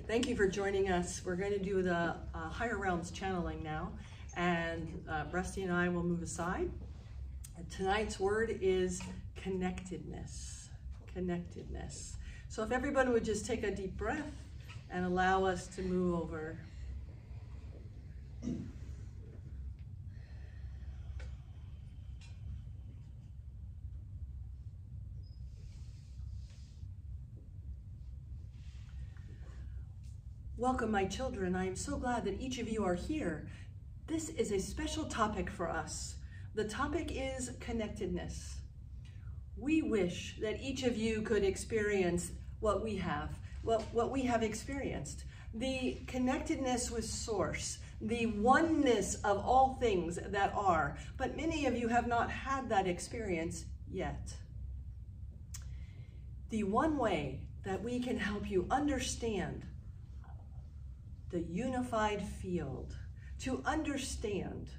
Thank you for joining us. We're going to do the higher realms channeling now, and Rusty and I will move aside. And tonight's word is connectedness. Connectedness. So if everyone would just take a deep breath and allow us to move over. Welcome, my children. I am so glad that each of you are here. This is a special topic for us. The topic is connectedness. We wish that each of you could experience what we have, what we have experienced. The connectedness with Source, the oneness of all things that are. But many of you have not had that experience yet. The one way that we can help you understand the unified field, to understand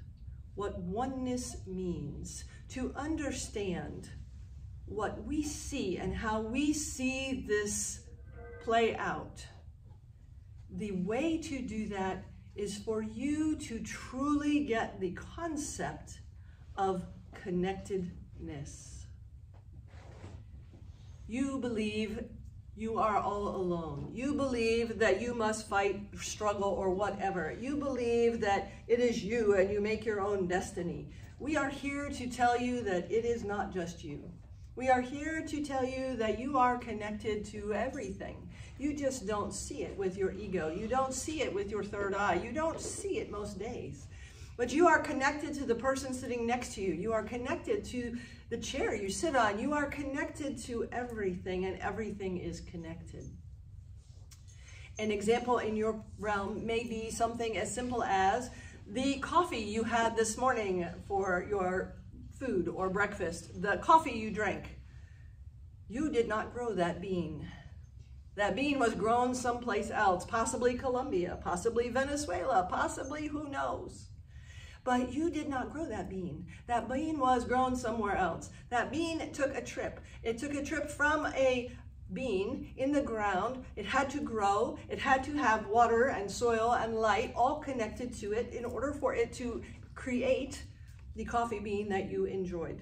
what oneness means, to understand what we see and how we see this play out. The way to do that is for you to truly get the concept of connectedness. You believe you are all alone. You believe that you must fight, struggle, or whatever. You believe that it is you and you make your own destiny. We are here to tell you that it is not just you. We are here to tell you that you are connected to everything. You just don't see it with your ego. You don't see it with your third eye. You don't see it most days. But you are connected to the person sitting next to you. You are connected to the chair you sit on. You are connected to everything, and everything is connected. An example in your realm may be something as simple as the coffee you had this morning for your food or breakfast, the coffee you drank. You did not grow that bean. That bean was grown someplace else, possibly Colombia, possibly Venezuela, possibly who knows. But you did not grow that bean. That bean was grown somewhere else. That bean took a trip. It took a trip from a bean in the ground. It had to grow. It had to have water and soil and light all connected to it in order for it to create the coffee bean that you enjoyed.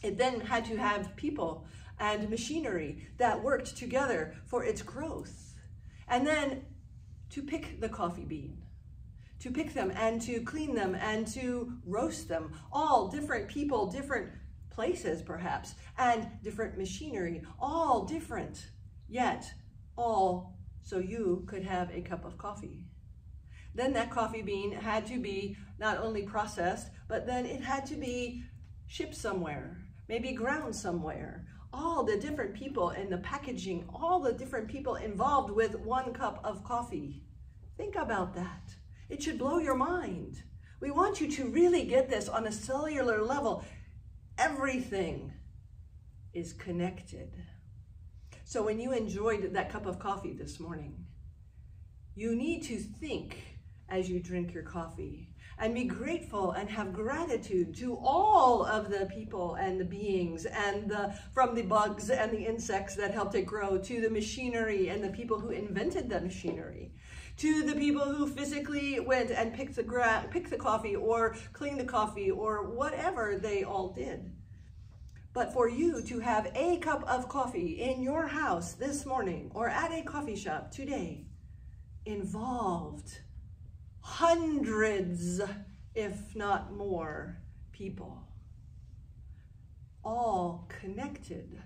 It then had to have people and machinery that worked together for its growth. And then to pick the coffee bean, to pick them and to clean them and to roast them. All different people, different places perhaps, and different machinery, all different, yet all so you could have a cup of coffee. Then that coffee bean had to be not only processed, but then it had to be shipped somewhere, maybe ground somewhere. All the different people in the packaging, all the different people involved with one cup of coffee. Think about that. It should blow your mind. We want you to really get this on a cellular level. Everything is connected. So when you enjoyed that cup of coffee this morning, you need to think as you drink your coffee and be grateful and have gratitude to all of the people and the beings and from the bugs and the insects that helped it grow, to the machinery and the people who invented the machinery, to the people who physically went and picked the coffee or cleaned the coffee or whatever they all did. But for you to have a cup of coffee in your house this morning or at a coffee shop today involved hundreds, if not more, people, all connected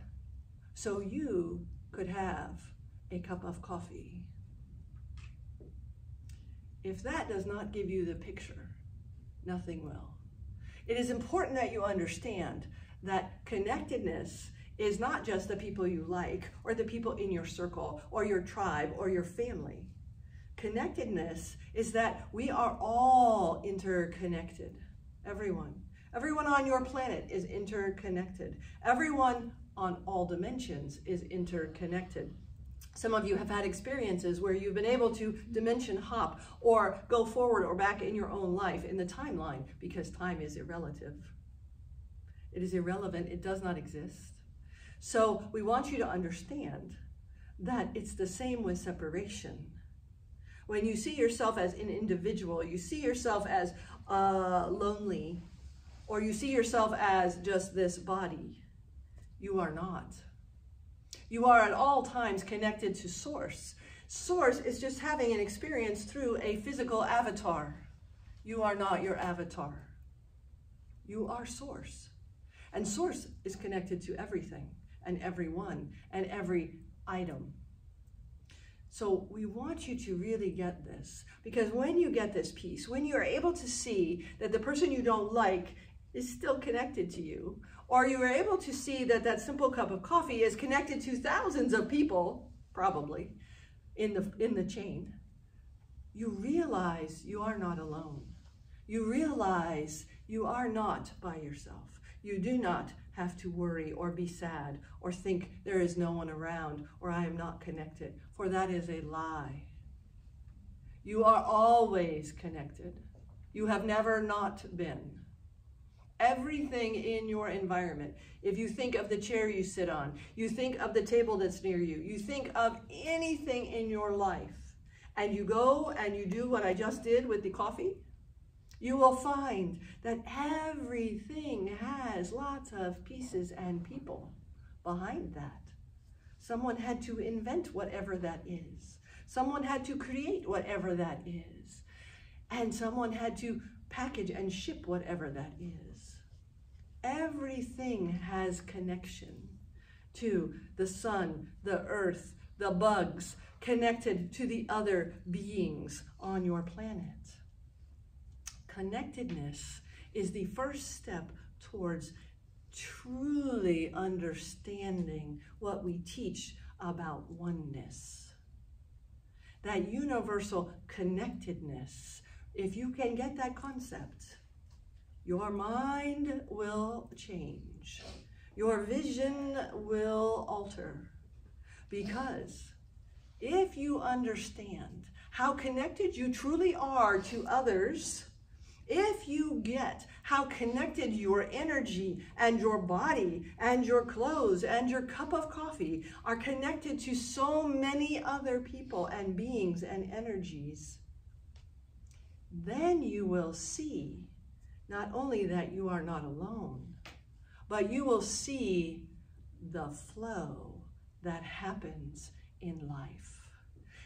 so you could have a cup of coffee. If that does not give you the picture, nothing will. It is important that you understand that connectedness is not just the people you like or the people in your circle or your tribe or your family. Connectedness is that we are all interconnected. Everyone. Everyone on your planet is interconnected. Everyone on all dimensions is interconnected. Some of you have had experiences where you've been able to dimension hop or go forward or back in your own life in the timeline, because time is irrelative. It is irrelevant. It does not exist. So we want you to understand that it's the same with separation. When you see yourself as an individual, you see yourself as lonely, or you see yourself as just this body, you are not. You are at all times connected to Source. Source is just having an experience through a physical avatar. You are not your avatar. You are Source. And Source is connected to everything and everyone and every item. So we want you to really get this, because when you get this piece, when you are able to see that the person you don't like is still connected to you, or you are able to see that that simple cup of coffee is connected to thousands of people, probably, in the chain, you realize you are not alone. You realize you are not by yourself. You do not have to worry or be sad or think there is no one around or I am not connected, for that is a lie. You are always connected. You have never not been. Everything in your environment, if you think of the chair you sit on, you think of the table that's near you, you think of anything in your life, and you go and you do what I just did with the coffee, you will find that everything has lots of pieces and people behind that. Someone had to invent whatever that is. Someone had to create whatever that is. And someone had to package and ship whatever that is. Everything has connection to the sun, the earth, the bugs, connected to the other beings on your planet. Connectedness is the first step towards truly understanding what we teach about oneness. That universal connectedness, if you can get that concept, your mind will change. Your vision will alter. Because if you understand how connected you truly are to others, if you get how connected your energy and your body and your clothes and your cup of coffee are connected to so many other people and beings and energies, then you will see not only that you are not alone, but you will see the flow that happens in life.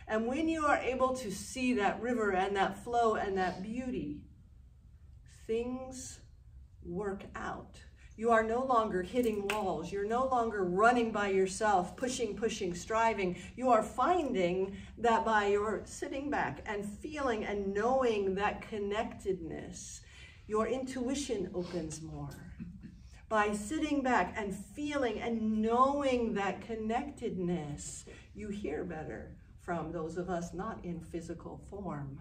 And when you are able to see that river and that flow and that beauty, things work out. You are no longer hitting walls. You're no longer running by yourself, pushing, striving. You are finding that by your sitting back and feeling and knowing that connectedness, your intuition opens more. By sitting back and feeling and knowing that connectedness, you hear better from those of us not in physical form.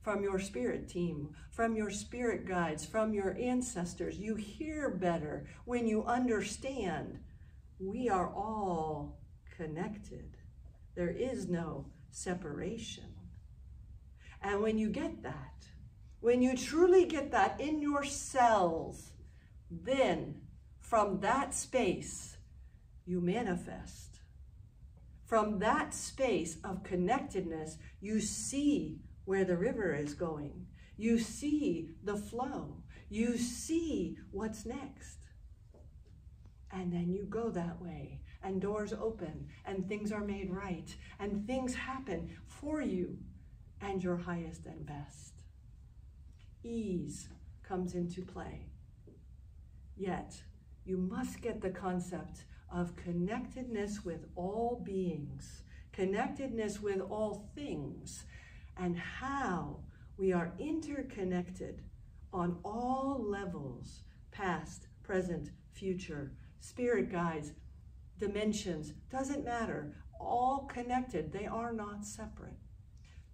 From your spirit team, from your spirit guides, from your ancestors. You hear better when you understand we are all connected. There is no separation. And when you get that, when you truly get that in your cells, then from that space, you manifest. From that space of connectedness, you see where the river is going. You see the flow. You see what's next. And then you go that way, and doors open, and things are made right, and things happen for you and your highest and best. Ease comes into play. Yet, you must get the concept of connectedness with all beings, connectedness with all things, and how we are interconnected on all levels, past, present, future, spirit guides, dimensions, doesn't matter, all connected. They are not separate.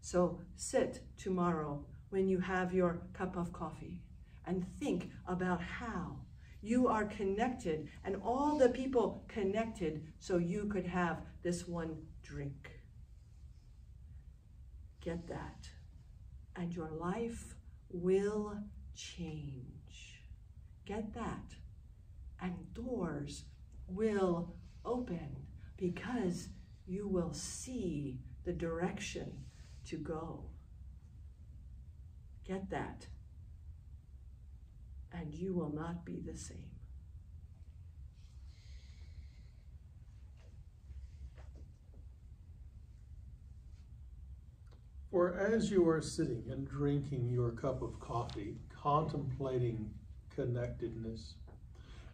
So sit tomorrow when you have your cup of coffee and think about how you are connected and all the people connected so you could have this one drink. Get that, and your life will change. Get that, and doors will open, because you will see the direction to go. Get that? And you will not be the same. For as you are sitting and drinking your cup of coffee, contemplating connectedness,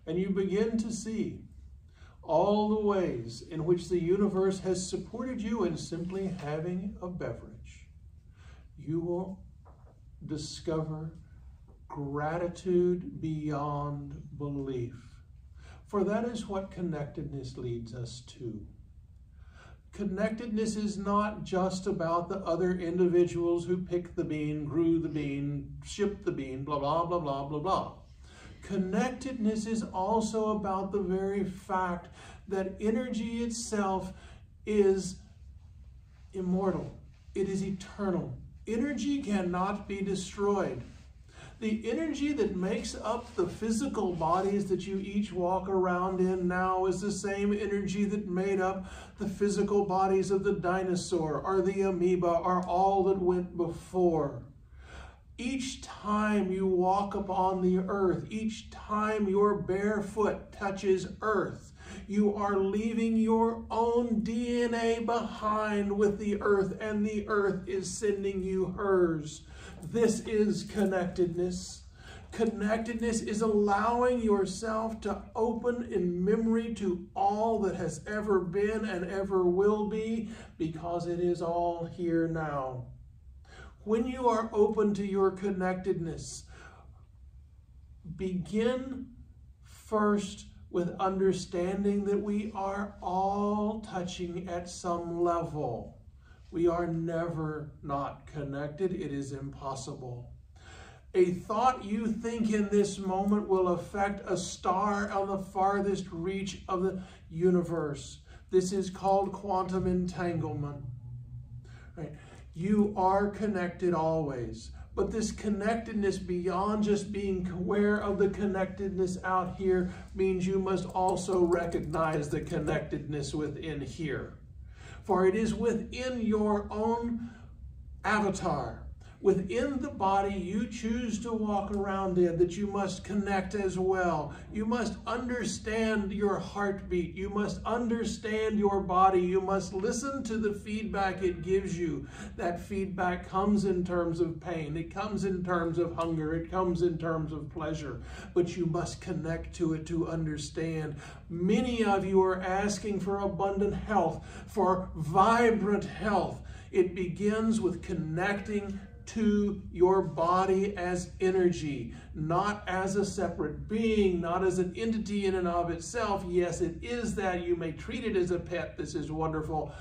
and you begin to see all the ways in which the universe has supported you in simply having a beverage, you will discover gratitude beyond belief. For that is what connectedness leads us to. Connectedness is not just about the other individuals who picked the bean, grew the bean, shipped the bean, blah, blah, blah, blah, blah, blah. Connectedness is also about the very fact that energy itself is immortal. It is eternal. Energy cannot be destroyed. The energy that makes up the physical bodies that you each walk around in now is the same energy that made up the physical bodies of the dinosaur or the amoeba or all that went before. Each time you walk upon the earth, each time your bare foot touches earth, you are leaving your own DNA behind with the earth, and the earth is sending you hers. This is connectedness. Connectedness is allowing yourself to open in memory to all that has ever been and ever will be, because it is all here now. When you are open to your connectedness, begin first with understanding that we are all touching at some level. We are never not connected. It is impossible. A thought you think in this moment will affect a star on the farthest reach of the universe. This is called quantum entanglement. Right? You are connected always. But this connectedness beyond just being aware of the connectedness out here means you must also recognize the connectedness within here. For it is within your own avatar, within the body you choose to walk around in, that you must connect as well. You must understand your heartbeat. You must understand your body. You must listen to the feedback it gives you. That feedback comes in terms of pain. It comes in terms of hunger. It comes in terms of pleasure. But you must connect to it to understand. Many of you are asking for abundant health, for vibrant health. It begins with connecting to your body as energy, not as a separate being, not as an entity in and of itself. Yes, it is that. You may treat it as a pet. This is wonderful.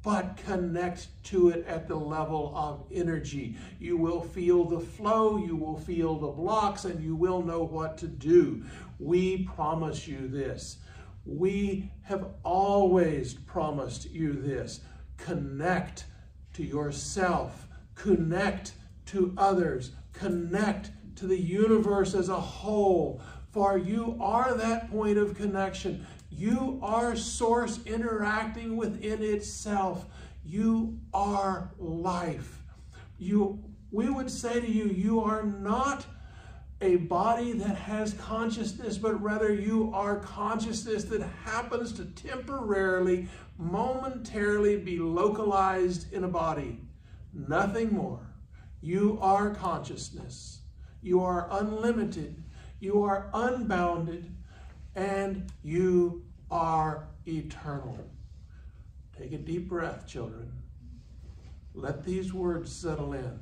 But connect to it at the level of energy. You will feel the flow, you will feel the blocks, and you will know what to do. We promise you this. We have always promised you this. Connect to yourself. Connect to others. Connect to the universe as a whole. For you are that point of connection. You are source interacting within itself. You are life. We would say to you, you are not a body that has consciousness, but rather you are consciousness that happens to temporarily, momentarily be localized in a body. Nothing more. You are consciousness. You are unlimited. You are unbounded. And you are eternal. Take a deep breath, children. Let these words settle in.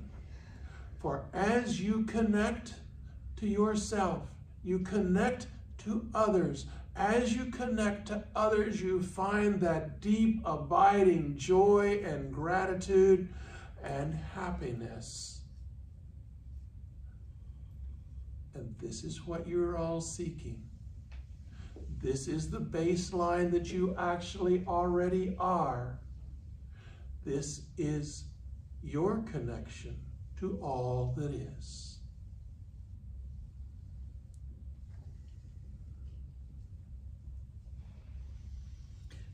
For as you connect to yourself, you connect to others. As you connect to others, you find that deep, abiding joy and gratitude and happiness. And this is what you're all seeking. This is the baseline that you actually already are. This is your connection to all that is.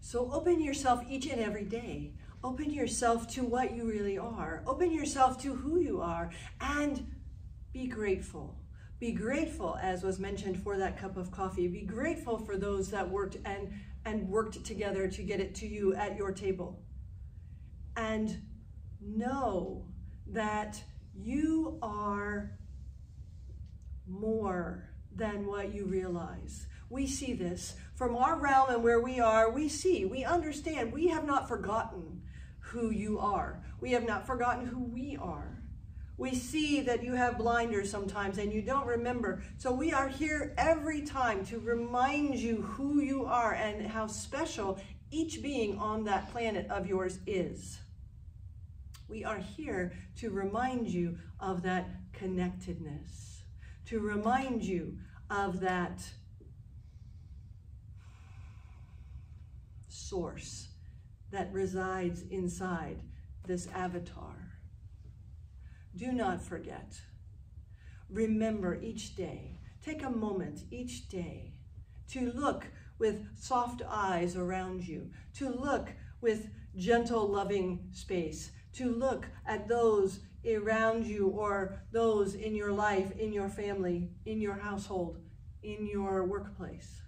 So open yourself each and every day. Open yourself to what you really are. Open yourself to who you are, and be grateful. Be grateful, as was mentioned, for that cup of coffee. Be grateful for those that worked and worked together to get it to you at your table. And know that you are more than what you realize. We see this from our realm and where we are. We understand. We have not forgotten who you are. We have not forgotten who we are. We see that you have blinders sometimes and you don't remember. So we are here every time to remind you who you are and how special each being on that planet of yours is. We are here to remind you of that connectedness, to remind you of that source that resides inside this avatar. Do not forget. Remember each day. Take a moment each day to look with soft eyes around you, to look with gentle, loving space, to look at those around you or those in your life, in your family, in your household, in your workplace.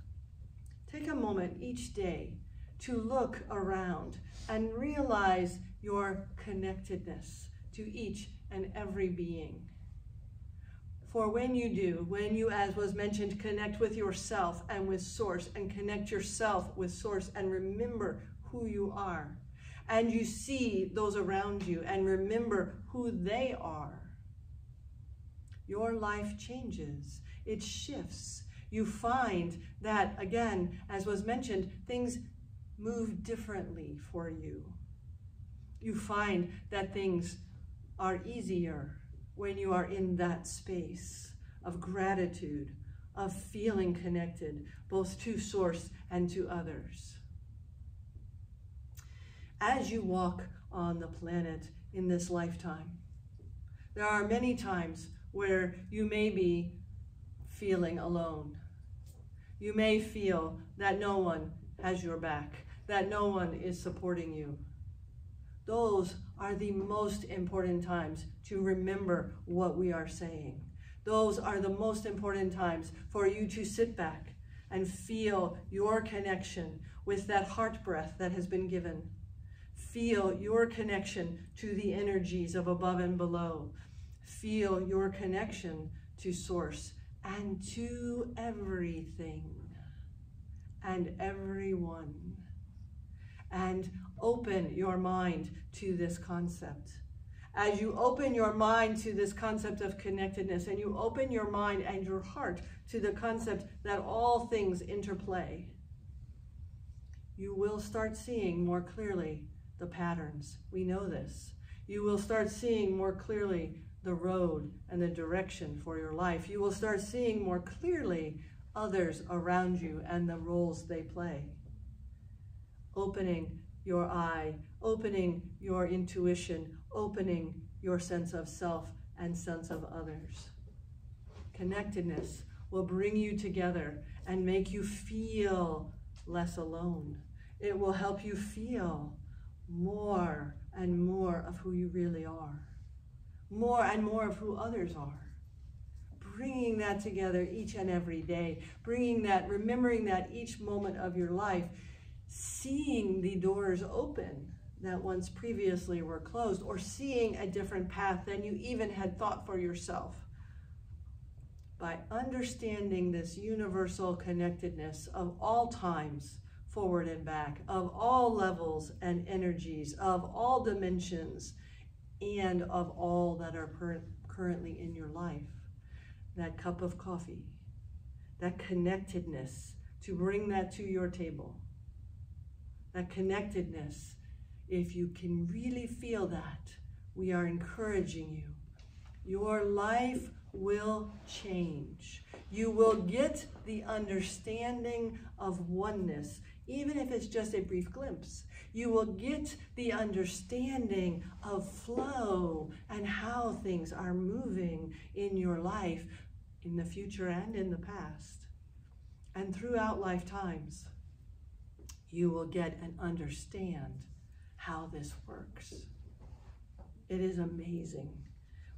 Take a moment each day to look around and realize your connectedness to each and every being. For when you do, when you, as was mentioned, connect with yourself and with Source, and connect yourself with Source and remember who you are, and you see those around you and remember who they are, your life changes. It shifts. You find that, again, as was mentioned, things move differently for you. You find that things are easier when you are in that space of gratitude, of feeling connected, both to Source and to others. As you walk on the planet in this lifetime, there are many times where you may be feeling alone. You may feel that no one has your back, that no one is supporting you. Those are the most important times to remember what we are saying. Those are the most important times for you to sit back and feel your connection with that heart breath that has been given. Feel your connection to the energies of above and below. Feel your connection to Source and to everything and everyone. And open your mind to this concept. As you open your mind to this concept of connectedness, and you open your mind and your heart to the concept that all things interplay, you will start seeing more clearly the patterns. We know this. You will start seeing more clearly the road and the direction for your life. You will start seeing more clearly others around you and the roles they play. Opening your eye, opening your intuition, opening your sense of self and sense of others. Connectedness will bring you together and make you feel less alone. It will help you feel more and more of who you really are, more and more of who others are. Bringing that together each and every day, bringing that, remembering that each moment of your life, seeing the doors open that once previously were closed, or seeing a different path than you even had thought for yourself. By understanding this universal connectedness of all times, forward and back, of all levels and energies, of all dimensions, and of all that are currently in your life. That cup of coffee, that connectedness, to bring that to your table. That connectedness, if you can really feel that, we are encouraging you. Your life will change. You will get the understanding of oneness, even if it's just a brief glimpse. You will get the understanding of flow and how things are moving in your life, in the future and in the past, and throughout lifetimes. you will get and understand how this works. It is amazing.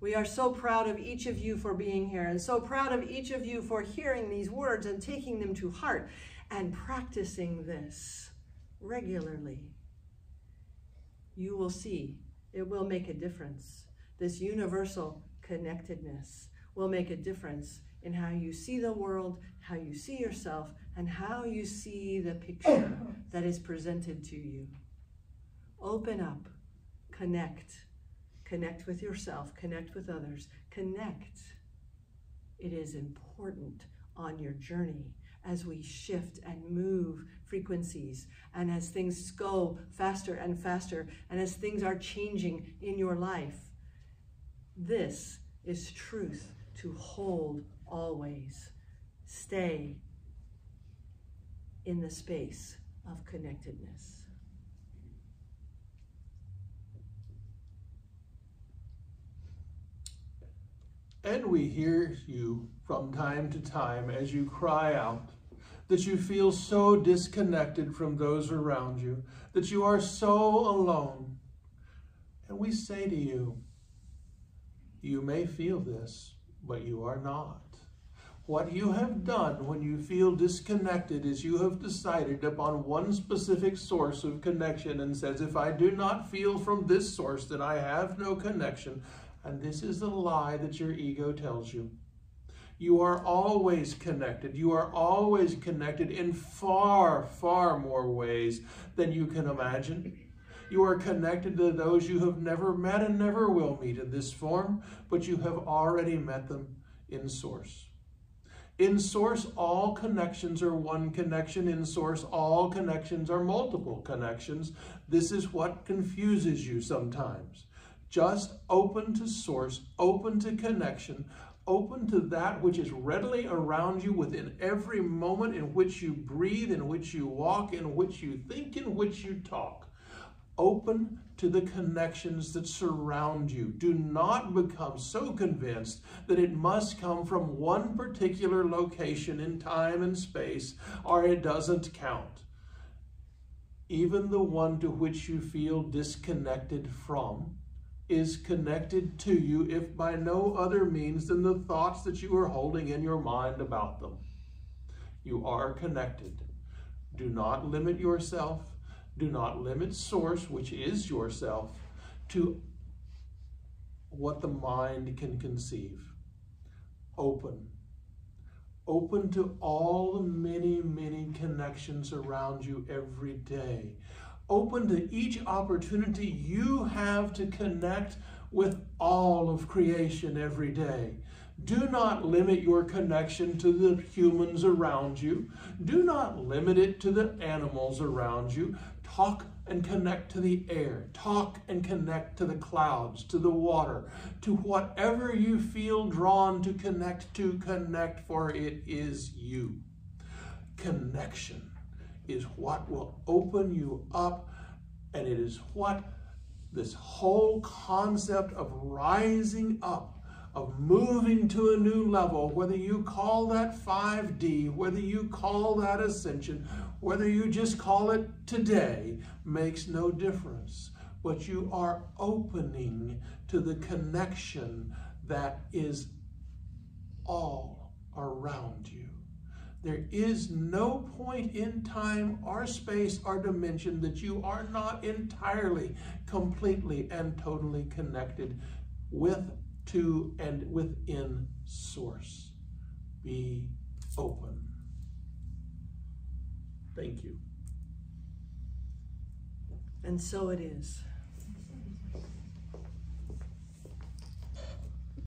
We are so proud of each of you for being here, and so proud of each of you for hearing these words and taking them to heart and practicing this regularly. You will see it will make a difference. This universal connectedness will make a difference in how you see the world, how you see yourself, and how you see the picture that is presented to you. Open up, connect. Connect with yourself, connect with others, connect. It is important on your journey as we shift and move frequencies, and as things go faster and faster, and as things are changing in your life. This is truth to hold always. Stay in the space of connectedness. And we hear you from time to time as you cry out that you feel so disconnected from those around you, that you are so alone. And we say to you, you may feel this, but you are not. What you have done when you feel disconnected is you have decided upon one specific source of connection and says, if I do not feel from this source, then I have no connection. And this is the lie that your ego tells you. You are always connected. You are always connected in far, far more ways than you can imagine. You are connected to those you have never met and never will meet in this form, but you have already met them in Source. In Source, all connections are one connection. In Source, all connections are multiple connections. This is what confuses you sometimes. Just open to Source, open to connection, open to that which is readily around you within every moment in which you breathe, in which you walk, in which you think, in which you talk. Open to the connections that surround you. Do not become so convinced that it must come from one particular location in time and space, or it doesn't count. Even the one to which you feel disconnected from is connected to you, if by no other means than the thoughts that you are holding in your mind about them. You are connected. Do not limit yourself. Do not limit Source, which is yourself, to what the mind can conceive. Open. Open to all the many, many connections around you every day. Open to each opportunity you have to connect with all of creation every day. Do not limit your connection to the humans around you. Do not limit it to the animals around you. Talk and connect to the air. Talk and connect to the clouds, to the water, to whatever you feel drawn to connect to, connect, for it is you. Connection is what will open you up, and it is what this whole concept of rising up, of moving to a new level, whether you call that 5D, whether you call that ascension, whether you just call it today, makes no difference. But you are opening to the connection that is all around you. There is no point in time or space or dimension that you are not entirely, completely, and totally connected with, to, and within Source. Be open. Thank you. And so it is.